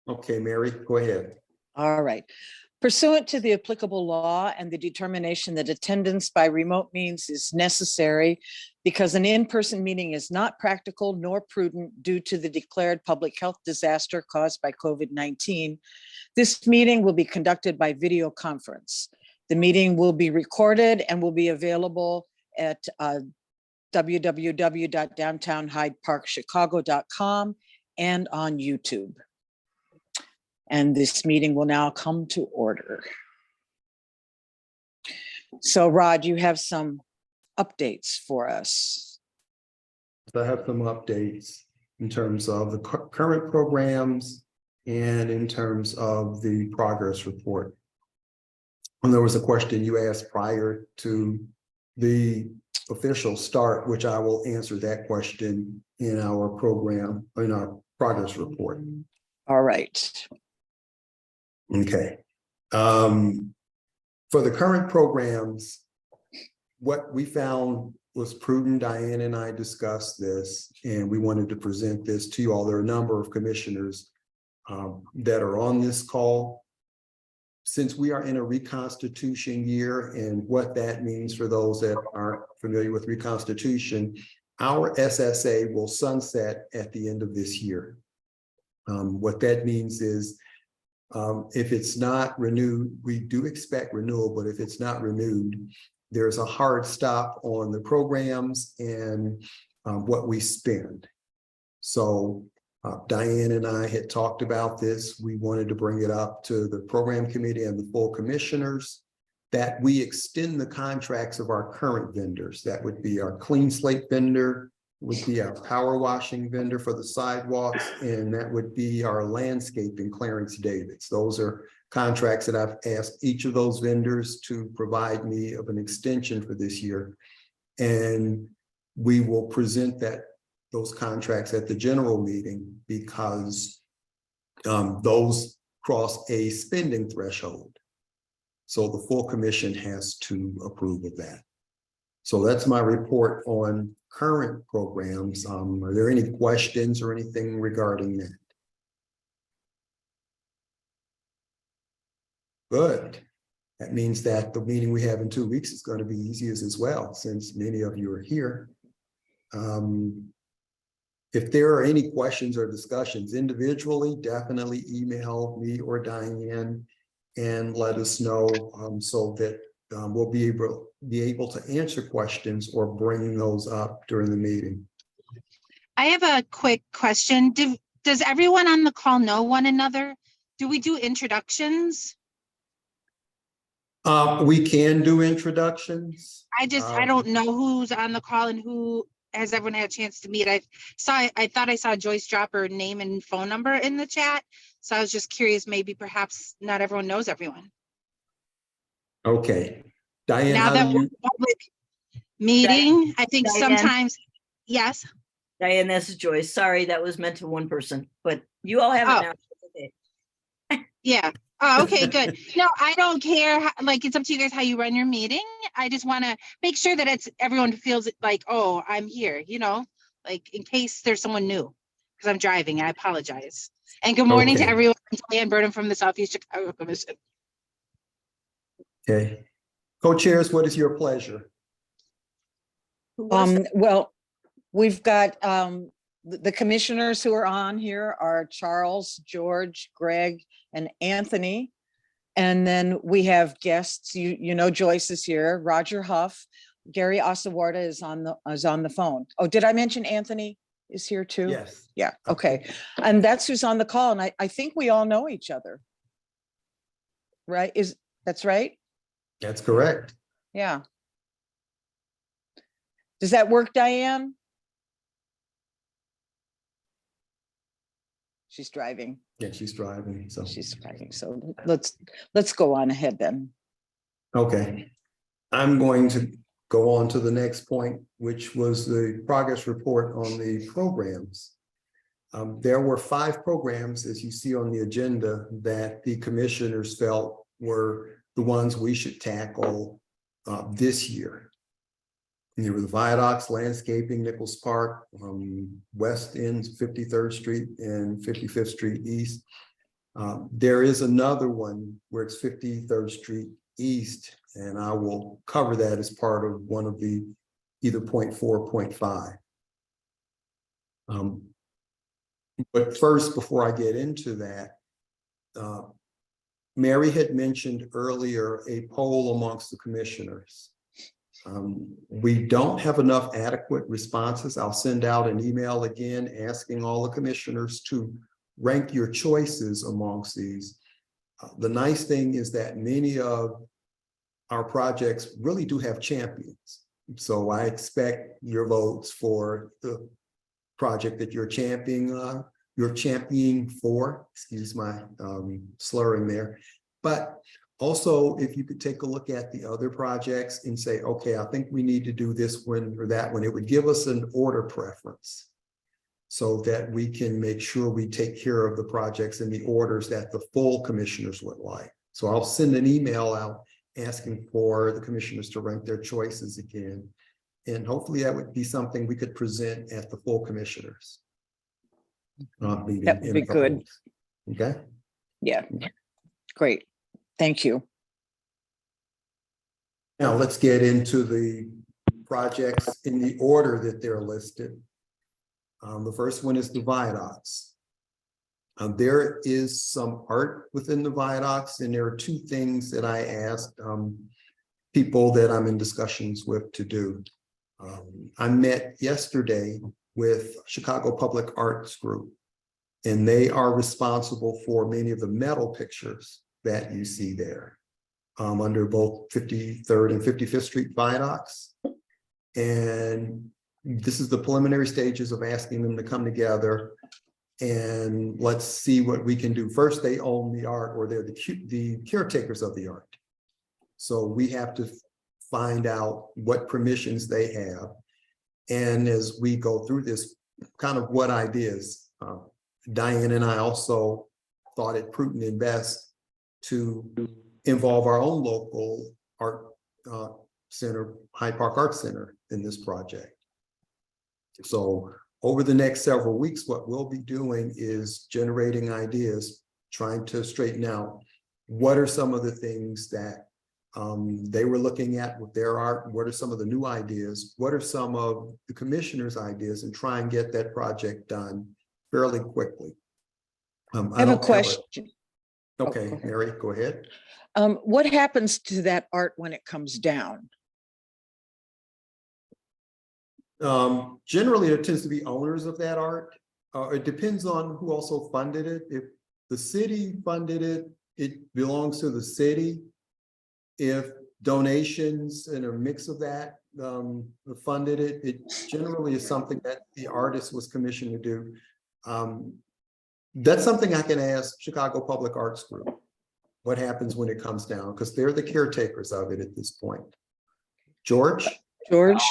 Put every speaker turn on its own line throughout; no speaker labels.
Okay, Mary, go ahead.
All right. Pursuant to the applicable law and the determination that attendance by remote means is necessary because an in-person meeting is not practical nor prudent due to the declared public health disaster caused by COVID-19, this meeting will be conducted by video conference. The meeting will be recorded and will be available at www.downtownhydeparkchicago.com and on YouTube. And this meeting will now come to order. So Rod, you have some updates for us.
I have some updates in terms of the current programs and in terms of the progress report. And there was a question you asked prior to the official start, which I will answer that question in our program, in our progress report.
All right.
Okay. For the current programs, what we found was prudent. Diane and I discussed this, and we wanted to present this to you all. There are a number of commissioners that are on this call. Since we are in a reconstitution year, and what that means for those that aren't familiar with reconstitution, our SSA will sunset at the end of this year. What that means is if it's not renewed, we do expect renewal, but if it's not renewed, there's a hard stop on the programs and what we spend. So Diane and I had talked about this. We wanted to bring it up to the program committee and the full commissioners that we extend the contracts of our current vendors. That would be our clean slate vendor, would be our power washing vendor for the sidewalks, and that would be our landscaping, Clarence Davids. Those are contracts that I've asked each of those vendors to provide me of an extension for this year. And we will present those contracts at the general meeting because those cross a spending threshold. So the full commission has to approve of that. So that's my report on current programs. Are there any questions or anything regarding that? Good. That means that the meeting we have in 2 weeks is going to be easy as well, since many of you are here. If there are any questions or discussions individually, definitely email me or Diane and let us know so that we'll be able to answer questions or bring those up during the meeting.
I have a quick question. Does everyone on the call know one another? Do we do introductions?
We can do introductions.
I don't know who's on the call and who has everyone had a chance to meet. I thought I saw Joyce drop her name and phone number in the chat. So I was just curious, maybe perhaps not everyone knows everyone.
Okay. Diane,
now that we're public meeting, Diane, I think Diane, sometimes, yes.
Diane, this is Joyce. Sorry, that was meant to one person, but you all have it now.
Okay. Yeah. Oh, okay, good. No, I don't care. Like, it's up to you guys how you run your meeting. I just want to make sure that everyone feels like, oh, I'm here, like in case there's someone new, because I'm driving. I apologize. And good morning to everyone. I'm Diane Burnham from the Southeast Chicago Commission.
Okay. Co-chairs, what is your pleasure?
Well, we've got the commissioners who are on here are Charles, George, Greg, and Anthony. And then we have guests. You know Joyce is here, Roger Huff, Gary Asawarda is on the phone. Oh, did I mention Anthony is here too?
Yes.
Yeah, okay. And that's who's on the call. And I think we all know each other. Right? That's right?
That's correct.
Yeah. Does that work, Diane? She's driving.
Yeah, she's driving. So
she's driving. So let's go on ahead then.
Okay. I'm going to go on to the next point, which was the progress report on the programs. There were 5 programs, as you see on the agenda, that the commissioners felt were the ones we should tackle this year. And there were the viaducts, landscaping, Nichols Park, West End, 53rd Street and 55th Street East. There is another one where it's 53rd Street East, and I will cover that as part of one of the either 0.4 or 0.5. But first, before I get into that, Mary had mentioned earlier a poll amongst the commissioners. We don't have enough adequate responses. I'll send out an email again asking all the commissioners to rank your choices amongst these. The nice thing is that many of our projects really do have champions. So I expect your votes for the project that you're championing for, excuse my slurring there. But also, if you could take a look at the other projects and say, okay, I think we need to do this one or that one, it would give us an order preference so that we can make sure we take care of the projects in the orders that the full commissioners would like. So I'll send an email out asking for the commissioners to rank their choices again. And hopefully that would be something we could present at the full commissioners meeting.
That would be good.
Okay.
Yeah, great. Thank you.
Now let's get into the projects in the order that they're listed. The first one is the viaducts. There is some art within the viaducts, and there are two things that I asked people that I'm in discussions with to do. I met yesterday with Chicago Public Arts Group, and they are responsible for many of the metal pictures that you see there under both 53rd and 55th Street viaducts. And this is the preliminary stages of asking them to come together and let's see what we can do. First, they own the art, or they're the caretakers of the art. So we have to find out what permissions they have. And as we go through this, kind of what ideas, Diane and I also thought it prudent and best to involve our own local art center, Hyde Park Arts Center, in this project. So over the next several weeks, what we'll be doing is generating ideas, trying to straighten out what are some of the things that they were looking at with their art, what are some of the new ideas, what are some of the commissioners' ideas, and try and get that project done fairly quickly.
I have a question.
Okay, Mary, go ahead.
What happens to that art when it comes down?
Generally, there tends to be owners of that art. It depends on who also funded it. If the city funded it, it belongs to the city. If donations and a mix of that funded it, it generally is something that the artist was commissioned to do. That's something I can ask Chicago Public Arts Group. What happens when it comes down? Because they're the caretakers of it at this point. George?
George?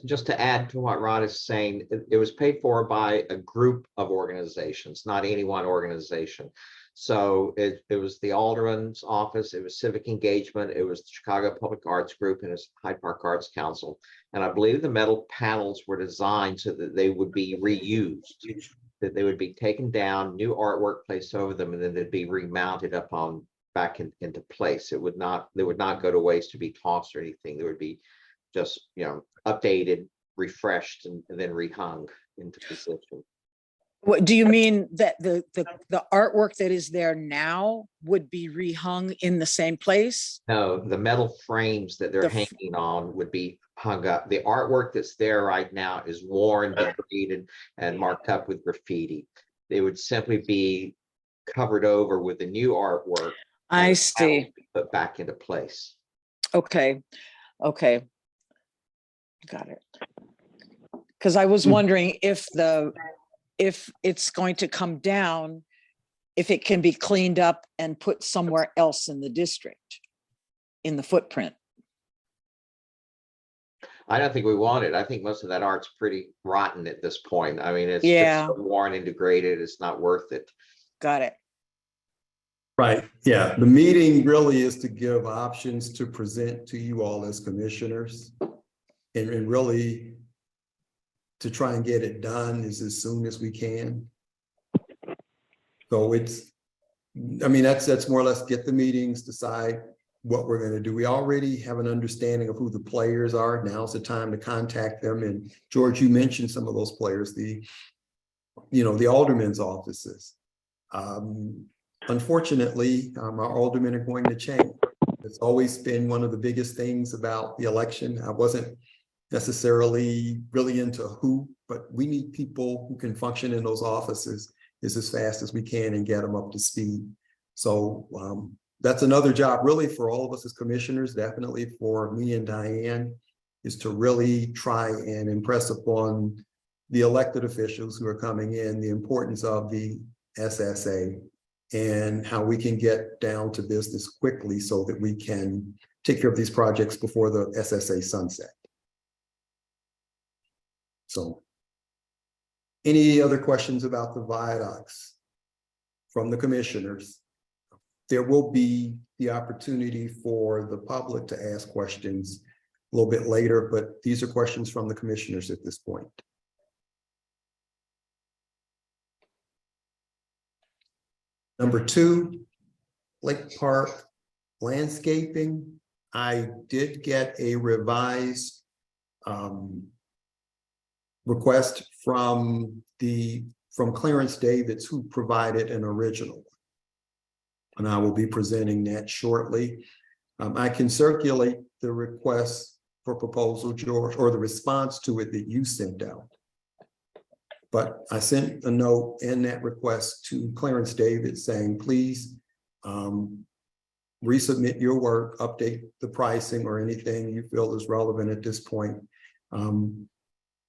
Just to add to what Rod is saying, it was paid for by a group of organizations, not any one organization. So it was the Alderman's office, it was Civic Engagement, it was the Chicago Public Arts Group, and it's Hyde Park Arts Council. And I believe the metal panels were designed so that they would be reused, that they would be taken down, new artwork placed over them, and then they'd be remounted up on back into place. They would not go to waste to be tossed or anything. They would be just, you know, updated, refreshed, and then rehung into position.
What do you mean, that the artwork that is there now would be rehung in the same place?
No, the metal frames that they're hanging on would be hung up. The artwork that's there right now is worn, degraded, and marked up with graffiti. They would simply be covered over with the new artwork.
I see.
Put back into place.
Okay. Okay. Got it. Because I was wondering if it's going to come down, if it can be cleaned up and put somewhere else in the district, in the footprint.
I don't think we want it. I think most of that art's pretty rotten at this point. I mean, it's
Yeah.
just so worn and degraded. It's not worth it.
Got it.
Right, yeah, the meeting really is to give options to present to you all as commissioners, and really to try and get it done as soon as we can. So it's I mean, that's more or less get the meetings, decide what we're going to do. We already have an understanding of who the players are. Now's the time to contact them. And George, you mentioned some of those players, the aldermen's offices. Unfortunately, our aldermen are going to change. It's always been one of the biggest things about the election. I wasn't necessarily really into who, but we need people who can function in those offices as fast as we can and get them up to speed. So that's another job really for all of us as commissioners, definitely for me and Diane, is to really try and impress upon the elected officials who are coming in the importance of the SSA and how we can get down to business quickly so that we can take care of these projects before the SSA sunset. So, any other questions about the viaducts from the commissioners? There will be the opportunity for the public to ask questions a little bit later, but these are questions from the commissioners at this point. Number 2, Lake Park landscaping. I did get a revised request from Clarence Davids, who provided an original, and I will be presenting that shortly. I can circulate the request for proposal, George, or the response to it that you sent out. But I sent a note in that request to Clarence Davids saying, please resubmit your work, update the pricing or anything you feel is relevant at this point.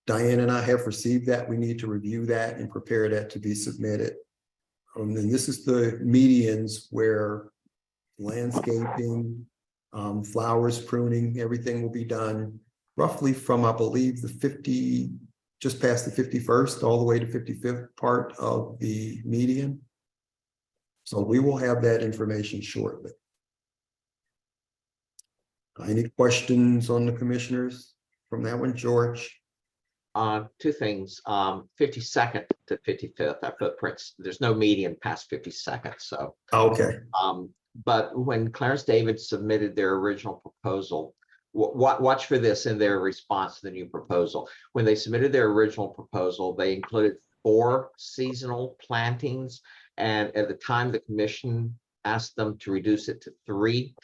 Diane and I have received that. We need to review that and prepare that to be submitted. And this is the medians where landscaping, flowers, pruning, everything will be done roughly from, I believe, just past the 51st, all the way to 55th part of the median. So we will have that information shortly. Any questions on the commissioners from that one, George?
2 things, 52nd to 55th, our footprints, there's no median past 52nd, so.
Okay.
But when Clarence Davids submitted their original proposal, watch for this in their response to the new proposal. When they submitted their original proposal, they included 4 seasonal plantings, and at the time the commission asked them to reduce it to 3.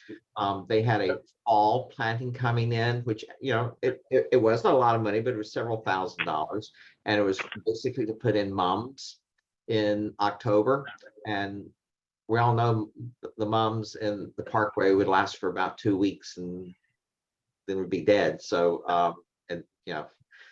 They had a fall planting coming in, which, it was not a lot of money, but it was several $1,000s, and it was basically to put in mums in October. And we all know the mums in the parkway would last for about 2 weeks and then would be dead. So,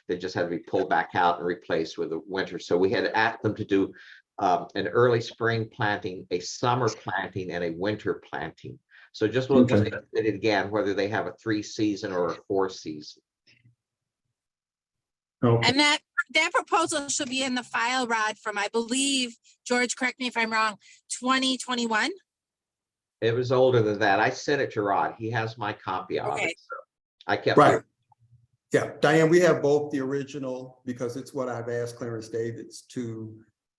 they just had to be pulled back out and replaced with the winter. So we had asked them to do an early spring planting, a summer planting, and a winter planting. So just look when they did it again, whether they have a 3 season or a 4 season.
Okay.
And that proposal should be in the file, Rod, from, I believe, George, correct me if I'm wrong, 2021?
It was older than that. I sent it to Rod. He has my copy of
Okay.
it. So I kept
Right.
it.
Yeah, Diane, we have both the original, because it's what I've asked Clarence Davids to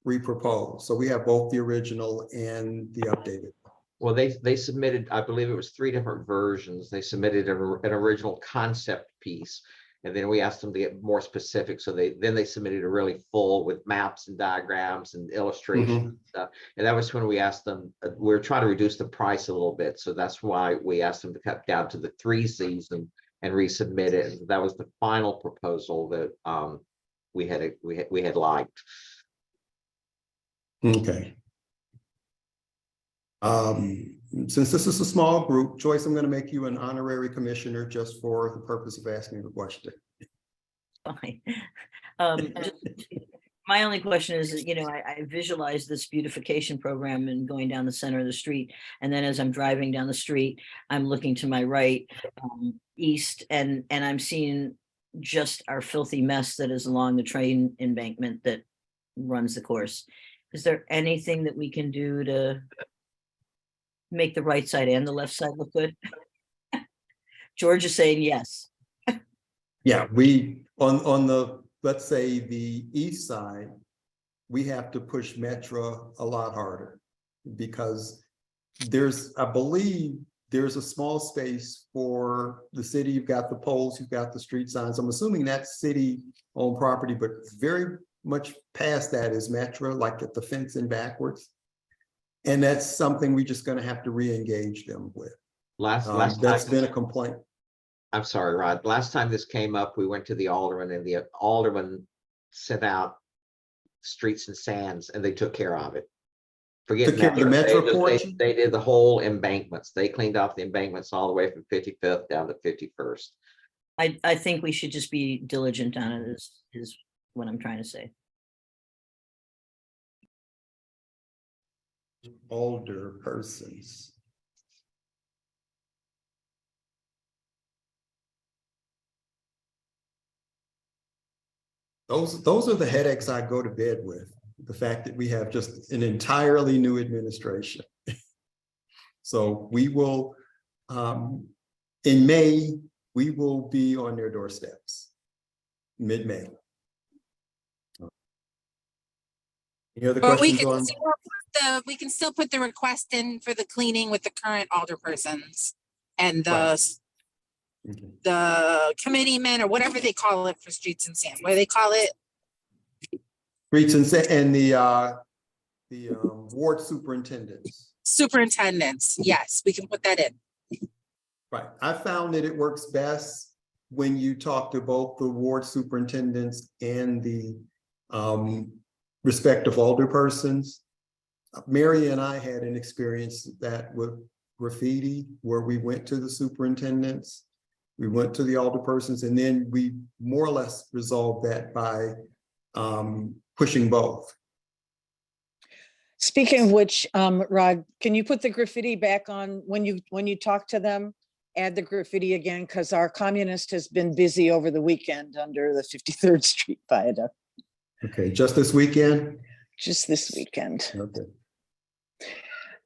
repropose. So we have both the original and the updated.
Well, they submitted, I believe it was 3 different versions. They submitted an original concept piece, and then we asked them to get more specific. So they submitted a really full with maps and diagrams and illustrations and stuff. And that was when we asked them, we were trying to reduce the price a little bit. So that's why we asked them to cut down to the 3 season and resubmit it. And that was the final proposal that we had liked.
Okay. Since this is a small group, Joyce, I'm going to make you an honorary commissioner just for the purpose of asking the question.
Fine. My only question is, I visualize this beautification program and going down the center of the street. And then as I'm driving down the street, I'm looking to my right, east, and I'm seeing just our filthy mess that is along the train embankment that runs the course. Is there anything that we can do to make the right side and the left side look good? George is saying yes.
Yeah, we on the, let's say the east side, we have to push Metro a lot harder. because I believe there's a small space for the city. You've got the poles, you've got the street signs. I'm assuming that's city-owned property, but very much past that is Metro, like at the fence and backwards. And that's something we're just gonna have to re-engage them with.
Last
That's
time,
been a complaint.
I'm sorry, Rod, last time this came up, we went to the alderman and the alderman sent out streets and sands and they took care of it. Forget
Took care of the
Metro.
Metro portion?
They did the whole embankments. They cleaned off the embankments all the way from 55th down to 51st.
I think we should just be diligent on it is what I'm trying to say.
Older persons. Those are the headaches I go to bed with. The fact that we have just an entirely new administration. So we will, in May, we will be on their doorsteps, mid-May. Any other
Or
questions on?
we can still put the request in for the cleaning with the current alderpersons and
Right. Okay.
the committeemen, or whatever they call it for streets and sand. What do they call it?
Streets and the ward superintendents.
Superintendents. Yes, we can put that in.
Right. I found that it works best when you talk to both the ward superintendents and the respective alderpersons. Mary and I had an experience that with graffiti where we went to the superintendents, we went to the alderpersons, and then we more or less resolved that by pushing both.
Speaking of which, Rod, can you put the graffiti back on when you talk to them? Add the graffiti again, because our communist has been busy over the weekend under the 53rd Street Viaduct.
Okay, just this weekend?
Just this weekend.
Okay.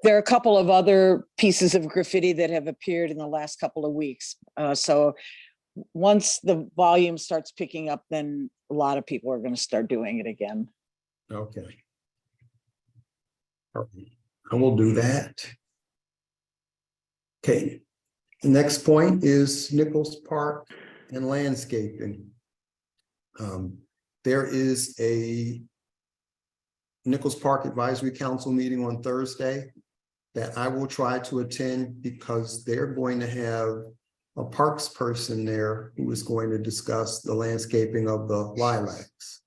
There are a couple of other pieces of graffiti that have appeared in the last couple of weeks. So once the volume starts picking up, then a lot of people are going to start doing it again.
Okay. I will do that. Okay. The next point is Nichols Park and landscaping. There is a Nichols Park Advisory Council meeting on Thursday that I will try to attend because they're going to have a parks person there who is going to discuss the landscaping of the lilacs.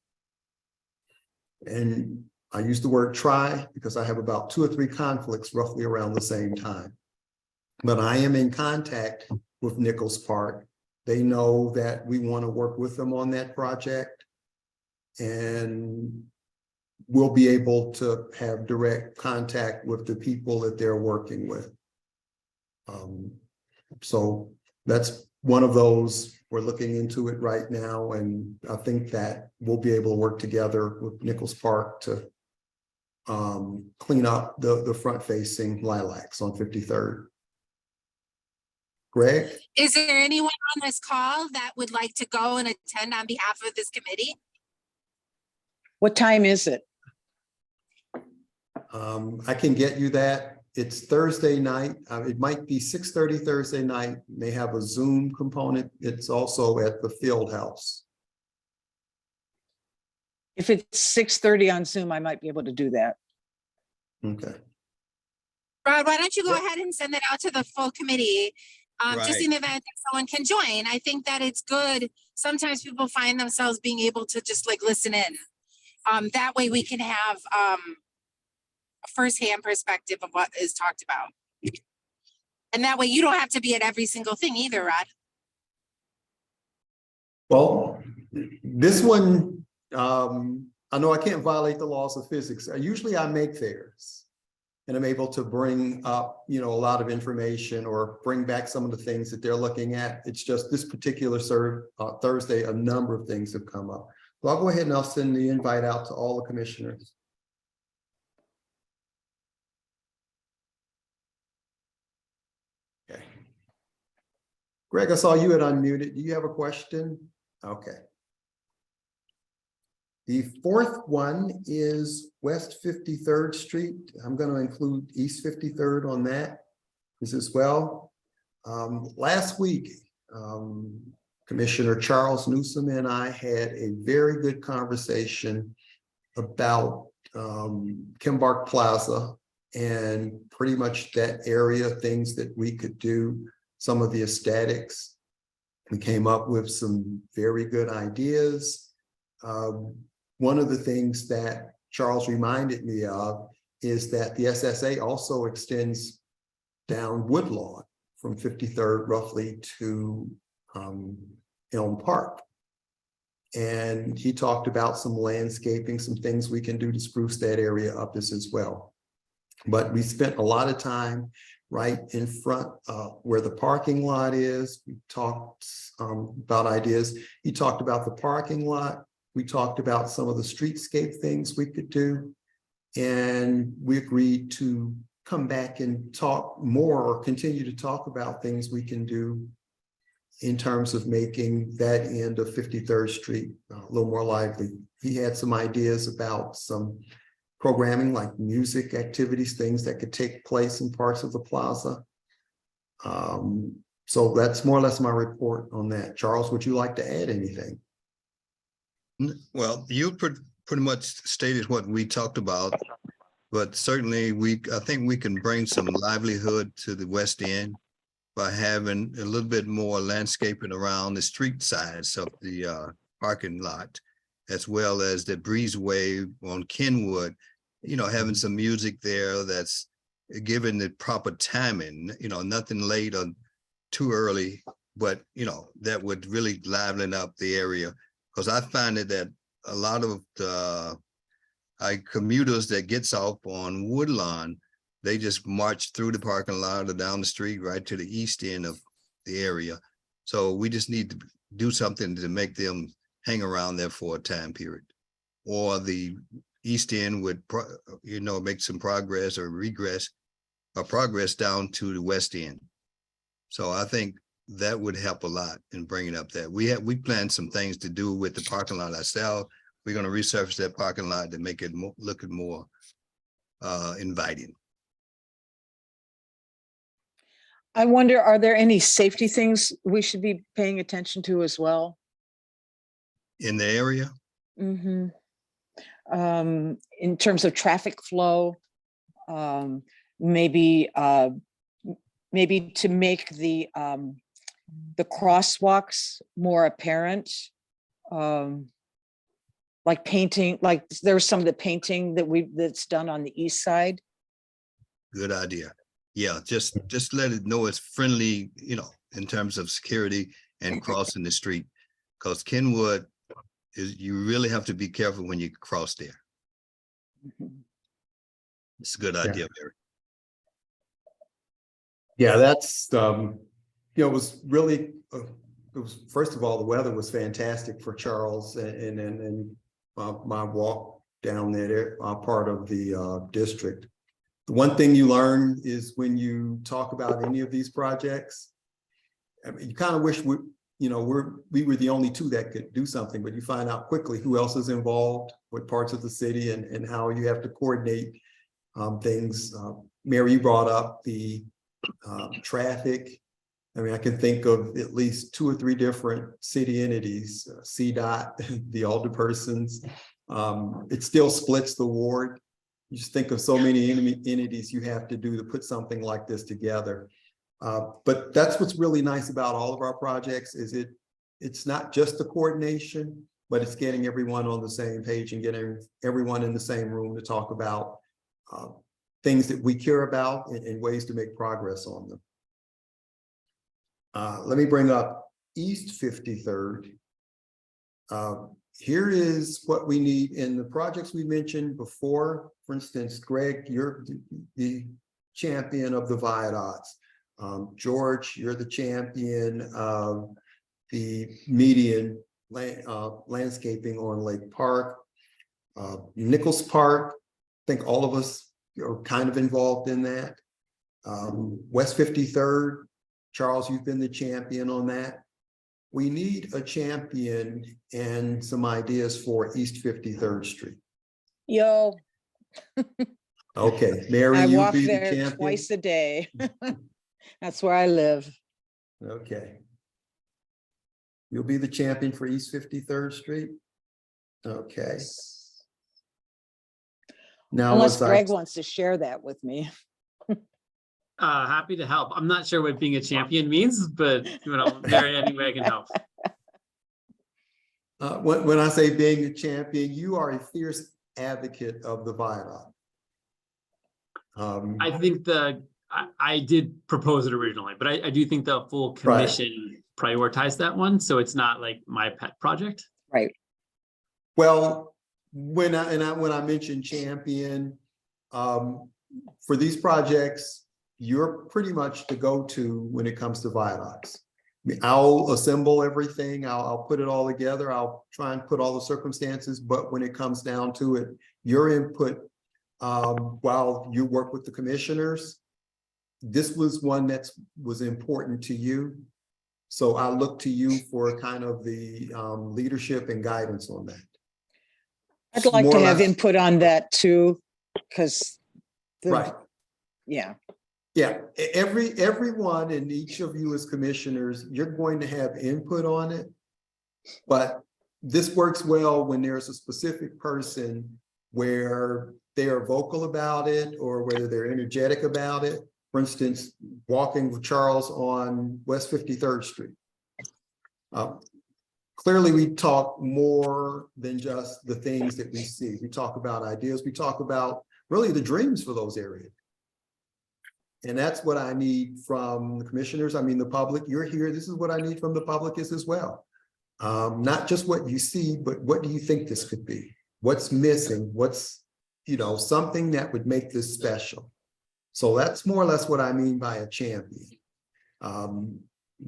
And I use the word try because I have about 2 or 3 conflicts roughly around the same time. But I am in contact with Nichols Park. They know that we want to work with them on that project. And we'll be able to have direct contact with the people that they're working with. So that's one of those. We're looking into it right now, and I think that we'll be able to work together with Nichols Park to clean up the front-facing lilacs on 53rd. Greg?
Is there anyone on this call that would like to go and attend on behalf of this committee?
What time is it?
I can get you that. It's Thursday night. It might be 6:30 Thursday night. They have a Zoom component. It's also at the field house.
If it's 6:30 on Zoom, I might be able to do that.
Okay.
Rod, why don't you go ahead and send it out to the full committee? Just in the event that someone can join. I think that it's good. Sometimes people find themselves being able to just like listen in. That way we can have a firsthand perspective of what is talked about. And that way you don't have to be at every single thing either, Rod.
Well, this one, I know I can't violate the laws of physics. Usually I make theirs. And I'm able to bring up, a lot of information or bring back some of the things that they're looking at. It's just this particular Thursday, a number of things have come up. So I'll go ahead and I'll send the invite out to all the commissioners. Okay. Greg, I saw you had unmuted. Do you have a question? Okay. The fourth one is West 53rd Street. I'm going to include East 53rd on that as well. Last week, Commissioner Charles Newsom and I had a very good conversation about Kimbark Plaza and pretty much that area, things that we could do, some of the aesthetics. We came up with some very good ideas. One of the things that Charles reminded me of is that the SSA also extends down Woodlawn from 53rd roughly to Elm Park. And he talked about some landscaping, some things we can do to spruce that area up as well. But we spent a lot of time right in front where the parking lot is. We talked about ideas. He talked about the parking lot. We talked about some of the streetscape things we could do. And we agreed to come back and talk more or continue to talk about things we can do in terms of making that end of 53rd Street a little more lively. He had some ideas about some programming like music activities, things that could take place in parts of the plaza. So that's more or less my report on that. Charles, would you like to add anything?
Well, you pretty much stated what we talked about, but certainly I think we can bring some livelihood to the West End by having a little bit more landscaping around the street sides of the parking lot, as well as the breezeway on Kenwood, you know, having some music there that's given the proper timing, you know, nothing late or too early, but, you know, that would really liven up the area. Because I find it that a lot of the commuters that gets off on Woodlawn, they just march through the parking lot or down the street right to the east end of the area. So we just need to do something to make them hang around there for a time period. Or the east end would, you know, make some progress or regress or progress down to the west end. So I think that would help a lot in bringing up that. We planned some things to do with the parking lot ourselves. We're going to resurface that parking lot to make it look more inviting.
I wonder, are there any safety things we should be paying attention to as well?
In the area?
Mm-hmm. In terms of traffic flow, maybe to make the crosswalks more apparent, like painting, like there's some of the painting that's done on the east side.
Good idea. Yeah, just let it know it's friendly, you know, in terms of security and crossing the street, because Kenwood is, you really have to be careful when you cross there.
Mm-hmm.
It's a good idea, Mary.
Yeah, that's you know, it was really it was, first of all, the weather was fantastic for Charles and my walk down there part of the district. The one thing you learn is when you talk about any of these projects, I mean, you kind of wish we were the only two that could do something, but you find out quickly who else is involved, what parts of the city, and how you have to coordinate things. Mary, you brought up the traffic. I mean, I can think of at least 2 or 3 different city entities, CDOT, the alderpersons. It still splits the ward. You just think of so many entities you have to do to put something like this together. But that's what's really nice about all of our projects is it's not just the coordination, but it's getting everyone on the same page and getting everyone in the same room to talk about things that we care about and ways to make progress on them. Let me bring up East 53rd. Here is what we need in the projects we mentioned before. For instance, Greg, you're the champion of the viaducts. George, you're the champion of the median landscaping on Lake Park. Nichols Park, I think all of us are kind of involved in that. West 53rd, Charles, you've been the champion on that. we need a champion and some ideas for East 53rd Street.
Yo,
Okay, Mary,
I
you
walk
be the
there
champion.
twice a day. That's where I live.
Okay. You'll be the champion for East 53rd Street? Okay. Now,
Unless
was I,
Greg wants to share that with me.
Happy to help. I'm not sure what being a champion means, but Mary, any way I can help.
when I say being a champion, you are a fierce advocate of the viaduct.
I think I did propose it originally, but I do think the full commission prioritized that one. So it's not like my pet project.
Right.
Well, when I mentioned champion, for these projects, you're pretty much the go-to when it comes to viaducts. I mean, I'll assemble everything, I'll put it all together, I'll try and put all the circumstances, but when it comes down to it, your input, while you work with the commissioners, this was one that was important to you. So I look to you for kind of the leadership and guidance on that.
I'd like
More
to
or
have
less-
input on that too, because.
Right.
Yeah,
Yeah, everyone and each of you as commissioners, you're going to have input on it. But this works well when there's a specific person where they are vocal about it or whether they're energetic about it. For instance, walking with Charles on West 53rd Street. Clearly, we talk more than just the things that we see. We talk about ideas. We talk about really the dreams for those areas. And that's what I need from the commissioners. I mean, the public, you're here. This is what I need from the public as well. Not just what you see, but what do you think this could be? What's missing? What's, something that would make this special? So that's more or less what I mean by a champion.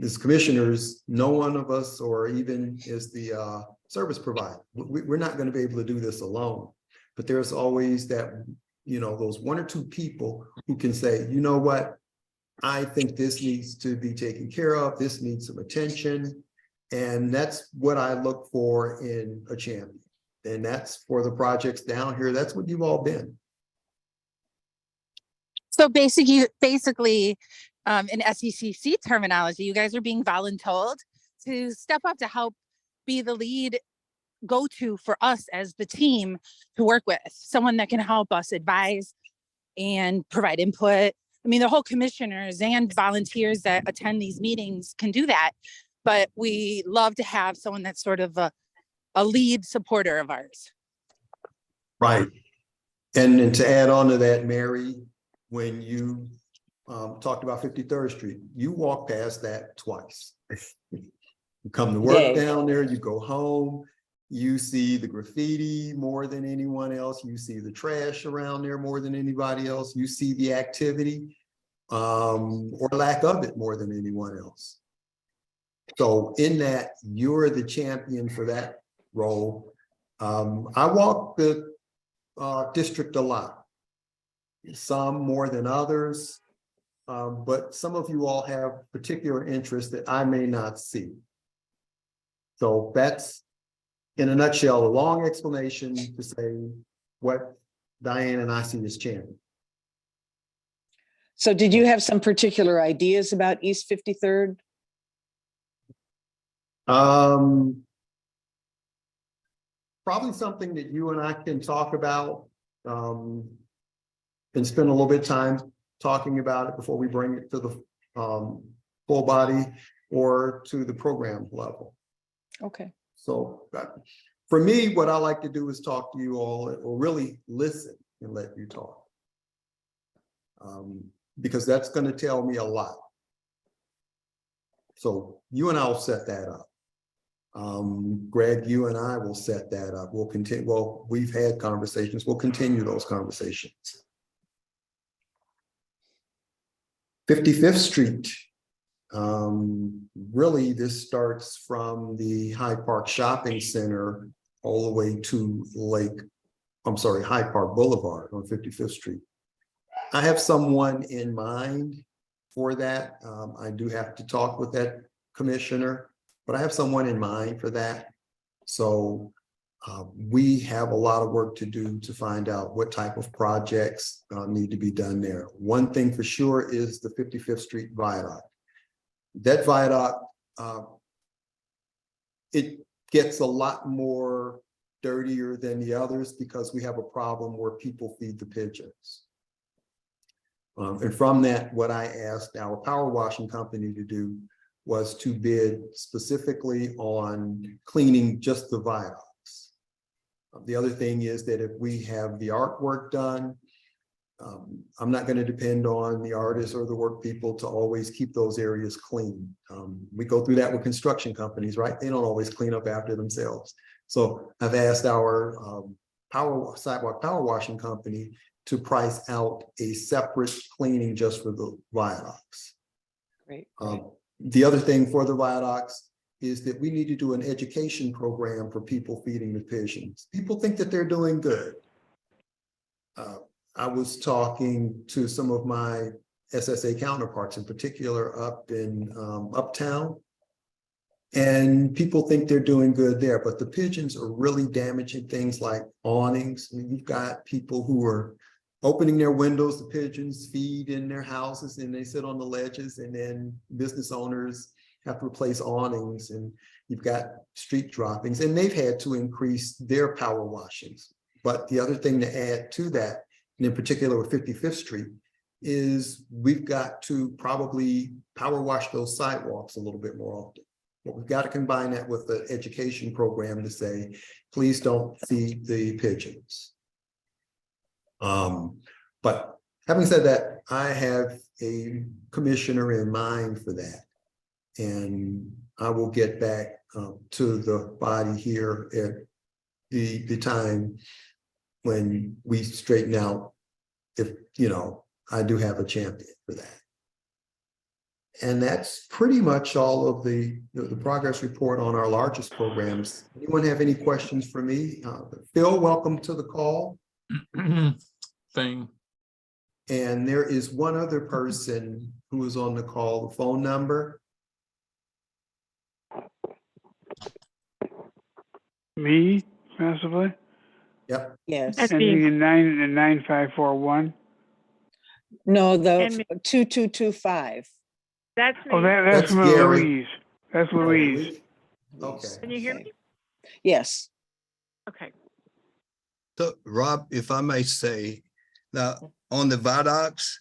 As commissioners, no one of us, or even as the service provider, we're not going to be able to do this alone. But there's always that, those one or two people who can say, you know what, I think this needs to be taken care of. This needs some attention. And that's what I look for in a champion. And that's for the projects down here. That's what you've all been.
So basically, in SECC terminology, you guys are being voluntold to step up to help be the lead go-to for us as the team to work with, someone that can help us advise and provide input. I mean, the whole commissioners and volunteers that attend these meetings can do that, but we love to have someone that's sort of a lead supporter of ours.
Right. And to add on to that, Mary, when you talked about 53rd Street, you walk past that twice. You come to work down there, you go home, you see the graffiti more than anyone else, you see the trash around there more than anybody else, you see the activity or lack of it more than anyone else. So in that, you're the champion for that role. I walk the district a lot, some more than others, but some of you all have particular interests that I may not see. So that's, in a nutshell, a long explanation to say what Diane and I see as champion.
so did you have some particular ideas about East 53rd?
Probably something that you and I can talk about and spend a little bit of time talking about it before we bring it to the full body or to the program level.
Okay.
So for me, what I like to do is talk to you all or really listen and let you talk. Because that's going to tell me a lot. So you and I will set that up. Greg, you and I will set that up. We'll continue. Well, we've had conversations. We'll continue those conversations. 55th Street. Really, this starts from the Hyde Park Shopping Center all the way to Hyde Park Boulevard on 55th Street. I have someone in mind for that. I do have to talk with that commissioner but I have someone in mind for that. So we have a lot of work to do to find out what type of projects need to be done there. One thing for sure is the 55th Street Viaduct. That viaduct, it gets a lot more dirtier than the others because we have a problem where people feed the pigeons. And from that, what I asked our power washing company to do was to bid specifically on cleaning just the viaducts. The other thing is that if we have the artwork done, I'm not going to depend on the artists or the work people to always keep those areas clean. We go through that with construction companies, right? They don't always clean up after themselves. So I've asked our sidewalk power washing company to price out a separate cleaning just for the viaducts.
Great.
The other thing for the viaducts is that we need to do an education program for people feeding the pigeons. People think that they're doing good. I was talking to some of my SSA counterparts, in particular up in Uptown, and people think they're doing good there, but the pigeons are really damaging things like awnings. I mean, you've got people who are opening their windows, the pigeons feed in their houses and they sit on the ledges, and then business owners have to replace awnings, and you've got street droppings, and they've had to increase their power washings. But the other thing to add to that, and in particular with 55th Street, is we've got to probably power wash those sidewalks a little bit more often. But we've got to combine that with the education program to say, please don't feed the pigeons. But having said that, I have a commissioner in mind for that. And I will get back to the body here at the time when we straighten out if, you know, I do have a champion for that. And that's pretty much all of the progress report on our largest programs. Anyone have any questions for me? Phil, welcome to the call.
Thing.
And there is one other person who is on the call, the phone number.
Me, possibly?
Yep.
Yes.
Ending in 9541.
No, the
And-
2225.
That's me.
Oh, that's
That's Gary.
Louise. That's Louise.
Okay.
Can you hear me?
Yes.
Okay.
So Rob, if I may say, now on the viaducts,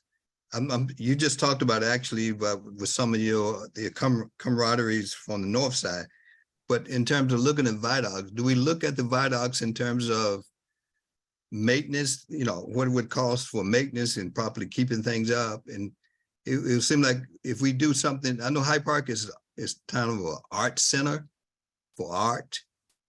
you just talked about actually with some of the camaraderies from the north side. But in terms of looking at viaducts, do we look at the viaducts in terms of maintenance, you know, what it would cost for maintenance and properly keeping things up? And it would seem like if we do something, I know Hyde Park is kind of an art center for art.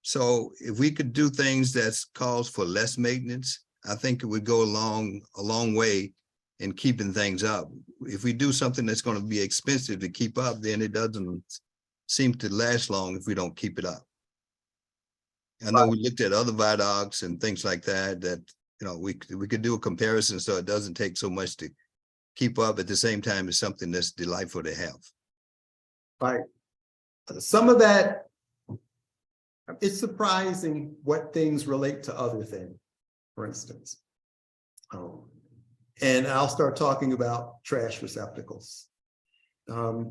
So if we could do things that calls for less maintenance, I think it would go a long way in keeping things up. If we do something that's going to be expensive to keep up, then it doesn't seem to last long if we don't keep it up. I know we looked at other viaducts and things like that, you know, we could do a comparison so it doesn't take so much to keep up at the same time as something that's delightful to have.
Right. Some of that, it's surprising what things relate to other things, for instance. And I'll start talking about trash receptacles.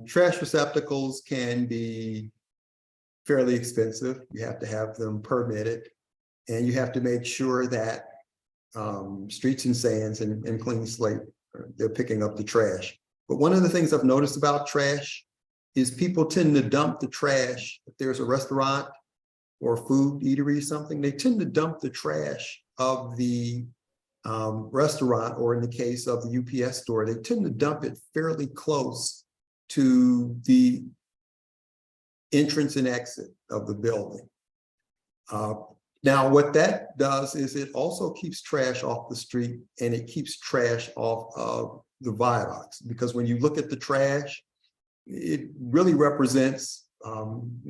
Trash receptacles can be fairly expensive. You have to have them permitted, and you have to make sure that Streets and Sands and Clean Slate, they're picking up the trash. But one of the things I've noticed about trash is people tend to dump the trash. If there's a restaurant or food eatery, something, they tend to dump the trash of the restaurant, or in the case of the UPS store, they tend to dump it fairly close to the entrance and exit of the building. Now, what that does is it also keeps trash off the street, and it keeps trash off of the viaducts, because when you look at the trash, it really represents,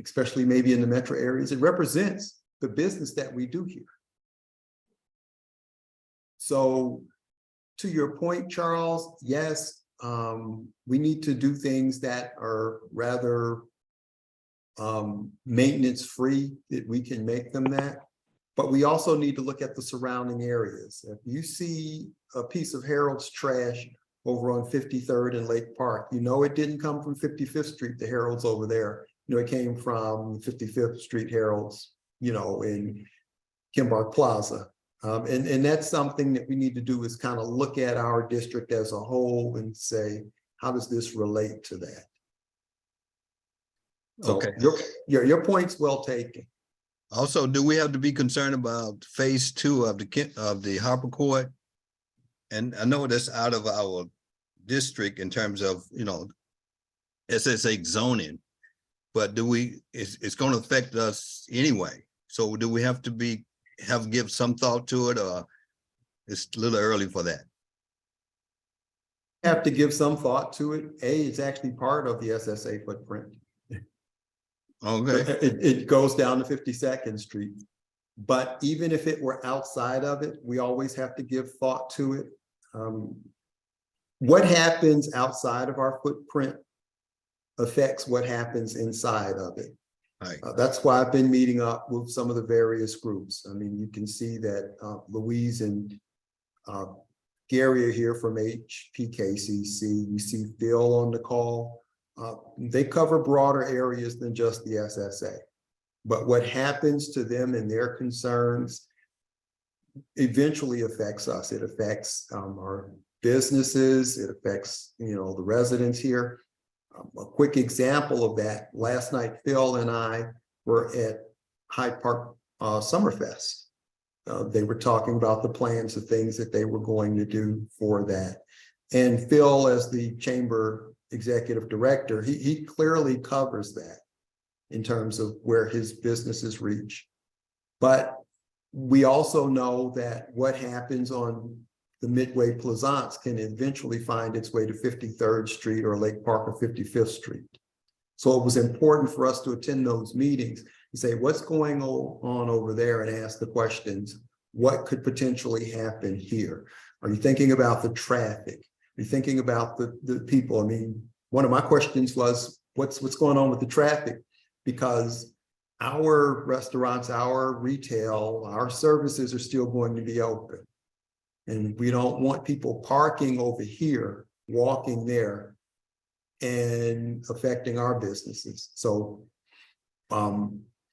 especially maybe in the metro areas, it represents the business that we do here. So to your point, Charles, yes, we need to do things that are rather maintenance free, that we can make them that. But we also need to look at the surrounding areas. If you see a piece of Harold's trash over on 53rd and Lake Park, you know it didn't come from 55th Street, the Harold's over there. You know, it came from 55th Street Harold's, you know, in Kimbark Plaza. And that's something that we need to do, is kind of look at our district as a whole and say, how does this relate to that? So
Okay.
your point's well taken.
Also, do we have to be concerned about phase 2 of the Harper Court? And I know that's out of our district in terms of, you know, SSA zoning, but it's going to affect us anyway. So do we have to give some thought to it, or it's a little early for that?
Have to give some thought to it. It's actually part of the SSA footprint.
Okay.
It goes down to 52nd Street. But even if it were outside of it, we always have to give thought to it. What happens outside of our footprint affects what happens inside of it.
Right.
That's why I've been meeting up with some of the various groups. I mean, you can see that Louise and Gary are here from HPKCC. You see Phil on the call. They cover broader areas than just the SSA. But what happens to them and their concerns eventually affects us. It affects our businesses. It affects, you know, the residents here. A quick example of that, last night, Phil and I were at Hyde Park Summerfest. They were talking about the plans of things that they were going to do for that. And Phil, as the chamber executive director, he clearly covers that in terms of where his businesses reach. But we also know that what happens on the Midway Plaisance can eventually find its way to 53rd Street or Lake Park or 55th Street. So it was important for us to attend those meetings and say, what's going on over there, and ask the questions, what could potentially happen here? Are you thinking about the traffic? Are you thinking about the people? I mean, one of my questions was, what's going on with the traffic? Because our restaurants, our retail, our services are still going to be open. And we don't want people parking over here, walking there, and affecting our businesses. So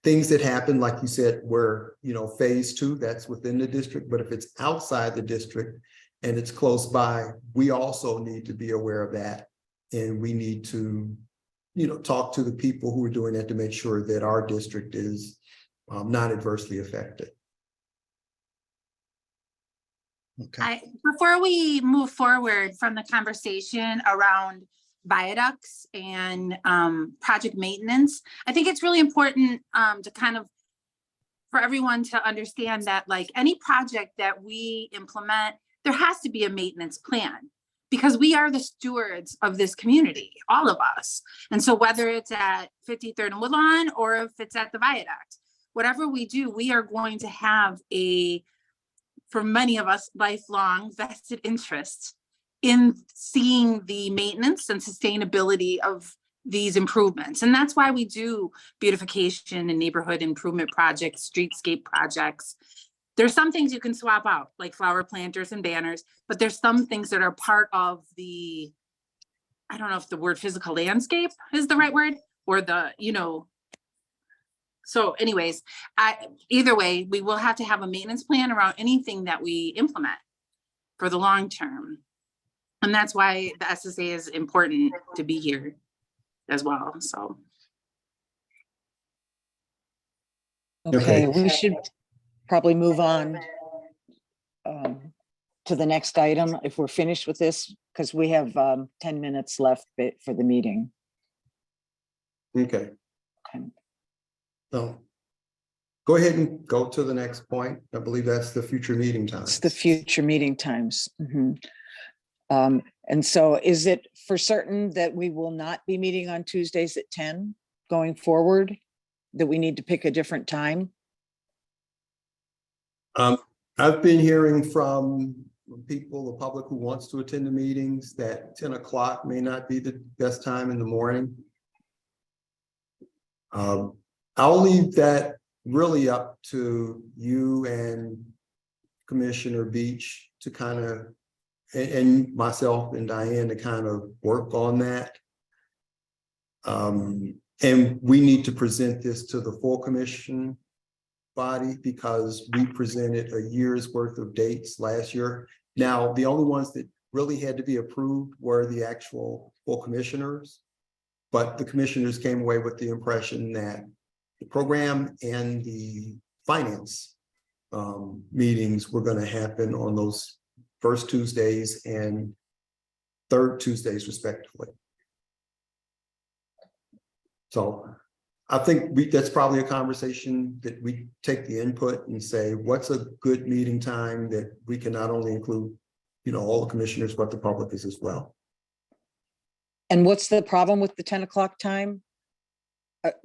things that happen, like you said, where, you know, phase 2, that's within the district, but if it's outside the district and it's close by, we also need to be aware of that. And we need to, you know, talk to the people who are doing that to make sure that our district is not adversely affected.
Okay.
Before we move forward from the conversation around viaducts and project maintenance, I think it's really important to kind of, for everyone to understand that, like, any project that we implement, there has to be a maintenance plan, because we are the stewards of this community, all of us. And so whether it's at 53rd and Woodlawn, or if it's at the viaduct, whatever we do, we are going to have for many of us, lifelong vested interest in seeing the maintenance and sustainability of these improvements. And that's why we do beautification and neighborhood improvement projects, streetscape projects. There's some things you can swap out, like flower planters and banners, but there's some things that are part of the, I don't know if the word physical landscape is the right word, or the, you know. So anyways, either way, we will have to have a maintenance plan around anything that we implement for the long term. And that's why the SSA is important to be here as well, so.
Okay, we should probably move on to the next item if we're finished with this, because we have 10 minutes left for the meeting.
Okay.
Okay.
So go ahead and go to the next point. I believe that's the future meeting time.
It's the future meeting times. Mhm. And so is it for certain that we will not be meeting on Tuesdays at 10 going forward? That we need to pick a different time?
I've been hearing from people, the public who wants to attend the meetings, that 10 o'clock may not be the best time in the morning. I'll leave that really up to you and Commissioner Beach to kind of, and myself and Diane to kind of work on that. And we need to present this to the full commission body because we presented a year's worth of dates last year. Now, the only ones that really had to be approved were the actual full commissioners. But the commissioners came away with the impression that the program and the finance meetings were going to happen on those first Tuesdays and third Tuesdays respectively. So I think that's probably a conversation that we take the input and say, what's a good meeting time that we can not only include, all the commissioners, but the public as well.
And what's the problem with the 10 o'clock time?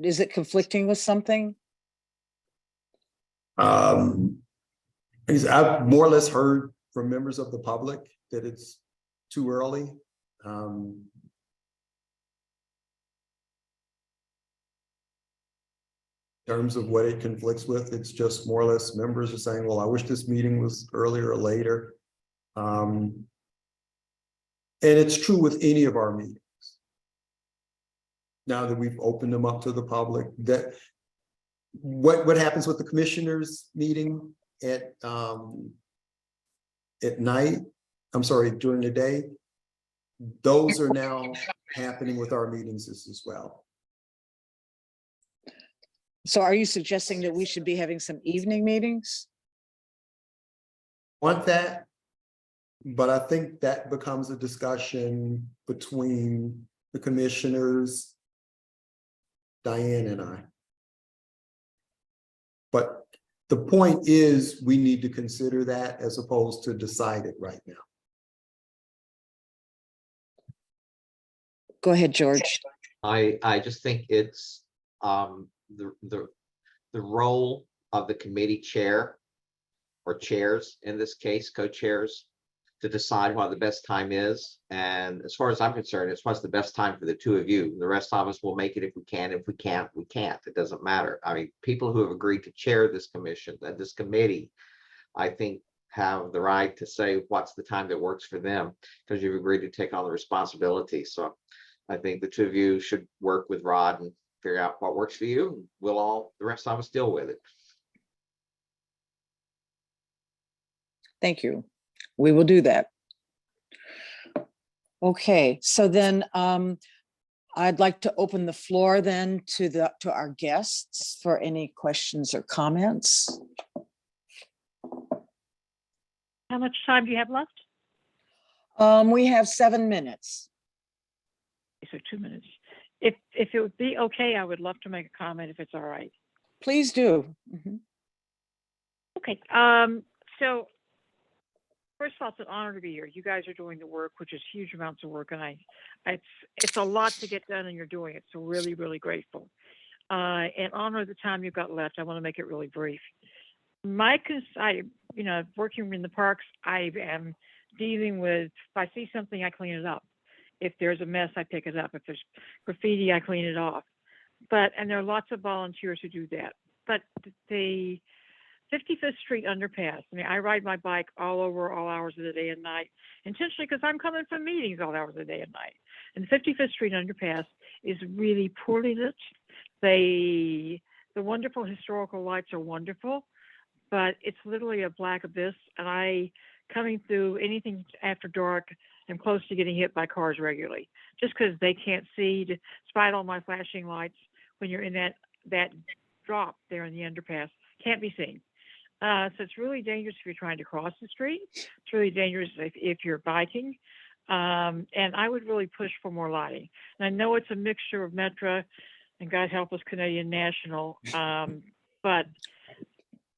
Is it conflicting with something?
I've more or less heard from members of the public that it's too early. In terms of what it conflicts with, it's just more or less members are saying, well, I wish this meeting was earlier or later. And it's true with any of our meetings. Now that we've opened them up to the public, that what happens with the commissioners meeting at night, I'm sorry, during the day, those are now happening with our meetings as well.
So are you suggesting that we should be having some evening meetings?
Want that, but I think that becomes a discussion between the commissioners, Diane and I. But the point is, we need to consider that as opposed to decide it right now.
Go ahead, George.
I just think it's the role of the committee chair or chairs, in this case, co-chairs, to decide what the best time is. And as far as I'm concerned, it's what's the best time for the two of you. The rest of us will make it if we can. If we can't, we can't. It doesn't matter. I mean, people who have agreed to chair this commission, this committee, I think have the right to say what's the time that works for them, because you've agreed to take on the responsibility. So I think the two of you should work with Rod and figure out what works for you. We'll all, the rest of us, deal with it.
Thank you. We will do that. Okay, so then I'd like to open the floor then to our guests for any questions or comments.
How much time do you have left?
We have 7 minutes.
So 2 minutes. If it would be okay, I would love to make a comment if it's all right.
Please do. Mhm.
Okay. So first of all, it's an honor to be here. You guys are doing the work, which is huge amounts of work, and it's a lot to get done, and you're doing it. So really, really grateful. And honor the time you've got left. I want to make it really brief. Working in the parks, I am dealing with, if I see something, I clean it up. If there's a mess, I pick it up. If there's graffiti, I clean it off. And there are lots of volunteers who do that. But the 55th Street underpass, I ride my bike all over all hours of the day and night, intentionally because I'm coming from meetings all hours of the day and night. And the 55th Street underpass is really poorly lit. The wonderful historical lights are wonderful, but it's literally a black abyss. And coming through anything after dark, I'm close to getting hit by cars regularly, just because they can't see, despite all my flashing lights. When you're in that drop there in the underpass, can't be seen. So it's really dangerous if you're trying to cross the street. It's really dangerous if you're biking. And I would really push for more lighting. And I know it's a mixture of Metra and, God help us, Canadian National, but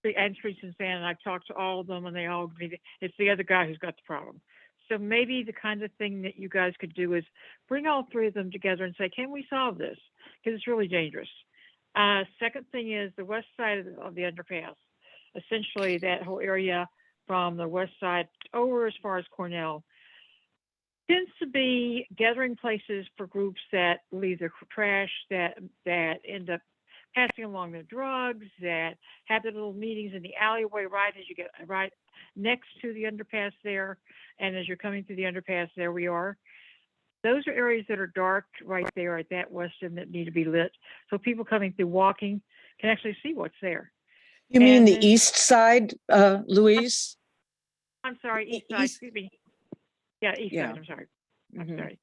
and Streets and Sand, and I've talked to all of them, and they all agree it's the other guy who's got the problem. So maybe the kind of thing that you guys could do is bring all three of them together and say, can we solve this? Because it's really dangerous. Second thing is the west side of the underpass. Essentially, that whole area from the west side over as far as Cornell tends to be gathering places for groups that leave their trash, that end up passing along the drugs, that have the little meetings in the alleyway right as you get right next to the underpass there. And as you're coming through the underpass, there we are. Those are areas that are dark right there at that west end that need to be lit. So people coming through walking can actually see what's there.
You mean
And
the
then-
east side, Louise?
I'm sorry,
E-
east side,
east-
excuse me. Yeah, east
Yeah.
side, I'm sorry. I'm
Mhm.
sorry.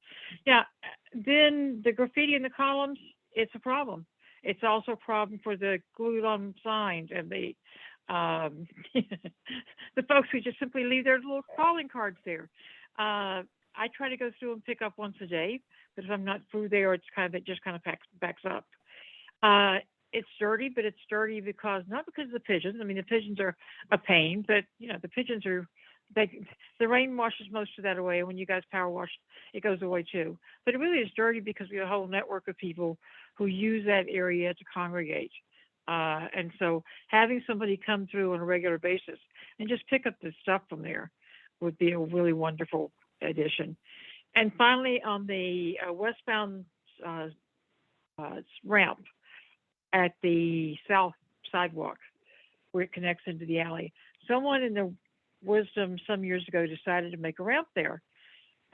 Yeah, then the graffiti in the columns, it's a problem. It's also a problem for the glued on signs and the the folks who just simply leave their little calling cards there. I try to go through and pick up once a day, but if I'm not through there, it just kind of backs up. It's dirty, but it's dirty because not because of the pigeons. I mean, the pigeons are a pain, but you know, the pigeons are the rain washes most of that away. When you guys power wash, it goes away too. But it really is dirty because we have a whole network of people who use that area to congregate. And so having somebody come through on a regular basis and just pick up the stuff from there would be a really wonderful addition. And finally, on the westbound ramp at the south sidewalk where it connects into the alley, someone in their wisdom some years ago decided to make a ramp there.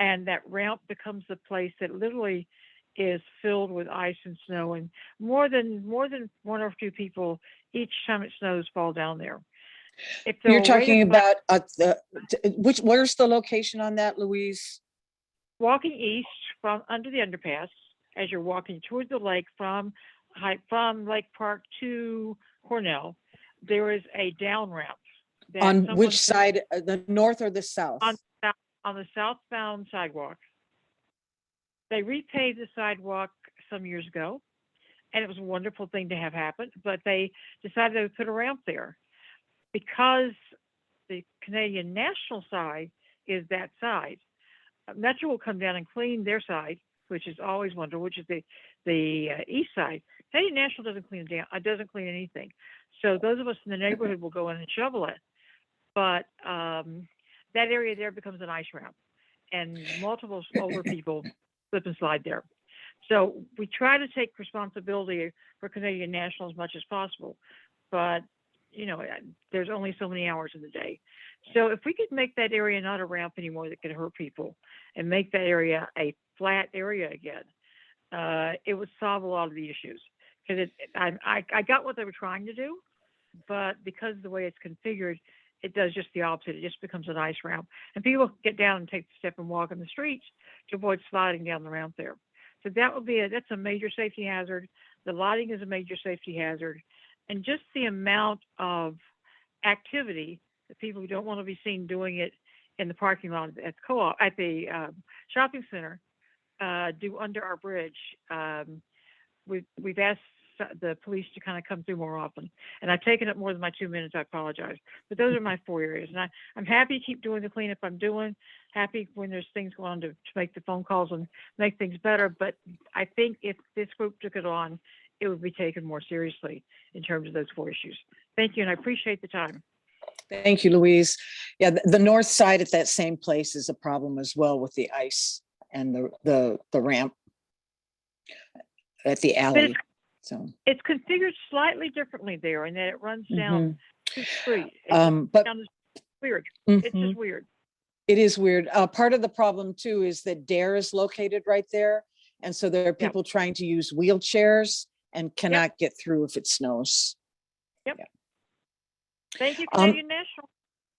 And that ramp becomes the place that literally is filled with ice and snow, and more than one or two people each time it snows fall down there. If
You're
they're
talking
right
about where's the location on that, Louise?
walking east from under the underpass as you're walking toward the lake from Lake Park to Cornell, there is a down ramp. that
On
someone
which
put
side, the north or the south?
on the southbound sidewalk. They repaved the sidewalk some years ago, and it was a wonderful thing to have happen, but they decided they would put a ramp there because the Canadian National side is that side. Metro will come down and clean their side, which is always wonderful, which is the east side. Canadian National doesn't clean down, doesn't clean anything. So those of us in the neighborhood will go in and shovel it. But that area there becomes an ice ramp, and multiple older people slip and slide there. So we try to take responsibility for Canadian National as much as possible, but you know, there's only so many hours in the day. So if we could make that area not a ramp anymore that could hurt people, and make that area a flat area again, it would solve a lot of the issues. Because I got what they were trying to do, but because of the way it's configured, it does just the opposite. It just becomes an ice ramp, and people get down and take the step and walk in the streets to avoid sliding down the ramp there. So that's a major safety hazard. The lighting is a major safety hazard, and just the amount of activity that people who don't want to be seen doing it in the parking lot at the shopping center do under our bridge. We've asked the police to kind of come through more often, and I've taken up more than my 2 minutes. I apologize, but those are my 4 areas, and I'm happy to keep doing the cleanup I'm doing. Happy when there's things going on to make the phone calls and make things better. But I think if this group took it on, it would be taken more seriously in terms of those 4 issues. Thank you, and I appreciate the time.
Thank you, Louise. Yeah, the north side at that same place is a problem as well with the ice and the ramp at the alley. So
It's configured slightly differently there, in that it runs down the street.
but
Weird. It's
Mhm.
just weird.
It is weird. Part of the problem too is that Dare is located right there. And so there are people trying to use wheelchairs and cannot get through if it snows.
Yep. Yeah. Thank you,
Um,
Canadian National.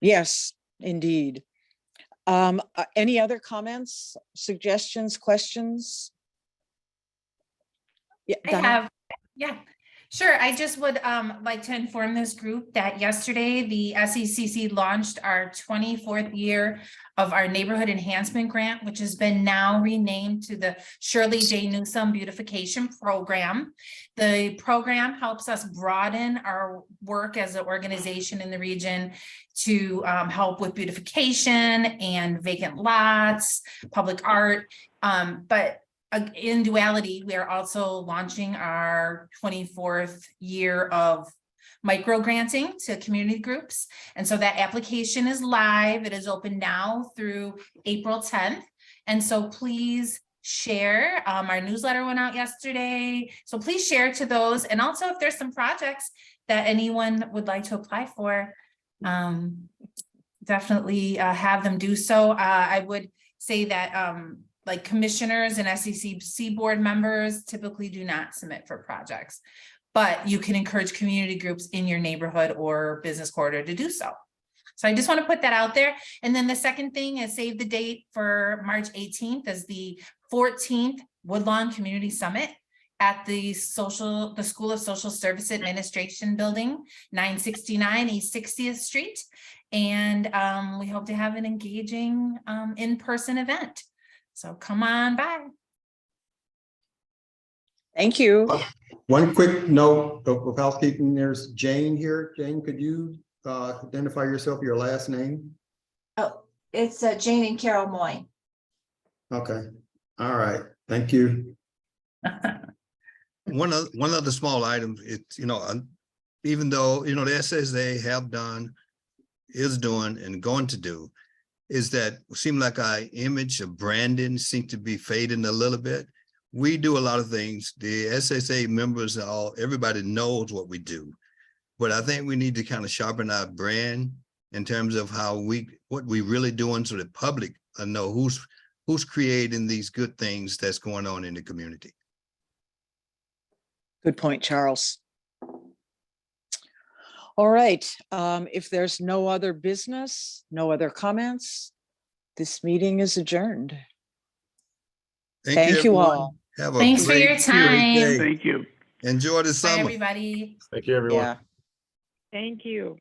Yes, indeed. Any other comments, suggestions, questions? Yeah,
I
Donna?
have, yeah, sure. I just would like to inform this group that yesterday the SECC launched our 24th year of our neighborhood enhancement grant, which has been now renamed to the Shirley J. Newsome Beautification Program. The program helps us broaden our work as an organization in the region to help with beautification and vacant lots, public art, but in duality, we are also launching our 24th year of micro granting to community groups. And so that application is live. It is open now through April 10th. And so please share. Our newsletter went out yesterday, so please share to those. And also if there's some projects that anyone would like to apply for, definitely have them do so. I would say that like commissioners and SECC board members typically do not submit for projects, but you can encourage community groups in your neighborhood or business corridor to do so. So I just want to put that out there. And then the second thing is save the date for March 18th as the 14th Woodlawn Community Summit at the School of Social Service Administration Building, 969 East 60th Street. And we hope to have an engaging in-person event. So come on by.
Thank you.
One quick note of housekeeping, there's Jane here. Jane, could you identify yourself, your last name?
Oh, it's Jane and Carol Moy.
Okay, all right, thank you.
One other small item, it's, even though, the SSA have done, is doing, and going to do, is that it seems like our image of branding seems to be fading a little bit. We do a lot of things. The SSA members, everybody knows what we do. But I think we need to kind of sharpen our brand in terms of what we really doing, so the public know who's creating these good things that's going on in the community.
Good point, Charles. All right, if there's no other business, no other comments, this meeting is adjourned. Thank you
everyone.
all.
Have a
Thanks for
great,
your
great
time.
day.
Thank you.
Enjoy the
Bye,
summer.
everybody.
Thank you, everyone.
Yeah.
Thank you.